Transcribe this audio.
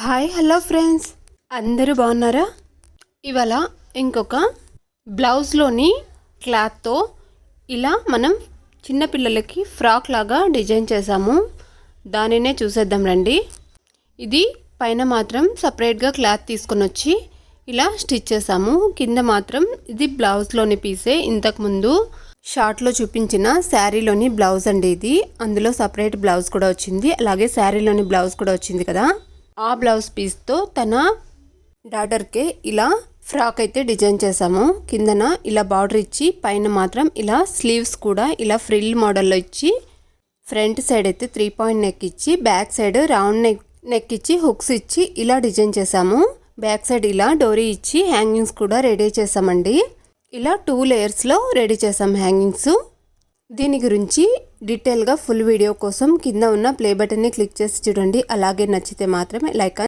Hi hello friends, అందరూ బాగున్నారా? ఇవాళ ఇంకొక బ్లౌజ్లోని క్లాత్తో ఇలా మనం చిన్నపిల్లలకి ఫ్రాక్ లాగా డిజైన్ చేసాము. దానినే చూసేద్దాం రండి. ఇది పైన మాత్రం సపరేట్గా క్లాత్ తీసుకొని వచ్చి ఇలా స్టిచ్ చేసాము. కింద మాత్రం ఇది బ్లౌజ్లోని పీసే. ఇంతకుముందు షార్ట్లో చూపించిన శారీలోని బ్లౌజ్ అండి ఇది. అందులో సపరేట్ బ్లౌజ్ కూడా వచ్చింది, అలాగే శారీలోని బ్లౌజ్ కూడా వచ్చింది కదా. ఆ బ్లౌజ్ పీస్తో తన డాటర్కే ఇలా ఫ్రాక్ అయితే డిజైన్ చేసాము. కిందన ఇలా బార్డర్ ఇచ్చి పైన మాత్రం ఇలా స్లీవ్స్ కూడా ఇలా ఫ్రిల్ మోడల్లో ఇచ్చి ఫ్రంట్ సైడ్ అయితే 3 పాయింట్ నెక్ ఇచ్చి బ్యాక్ సైడ్ రౌండ్ నెక్ ఇచ్చి హుక్స్ ఇచ్చి ఇలా డిజైన్ చేసాము. బ్యాక్ సైడ్ ఇలా డోరీ ఇచ్చి హ్యాంగింగ్స్ కూడా రెడీ చేసామండి. ఇలా 2 లేయర్స్లో రెడీ చేసాం హ్యాంగింగ్స్. దీని గురించి డీటెయిల్గా ఫుల్ వీడియో కోసం కింద ఉన్న ప్లే బటన్ని క్లిక్ చేసి చూడండి. అలాగే నచ్చితే మాత్రమే లైక్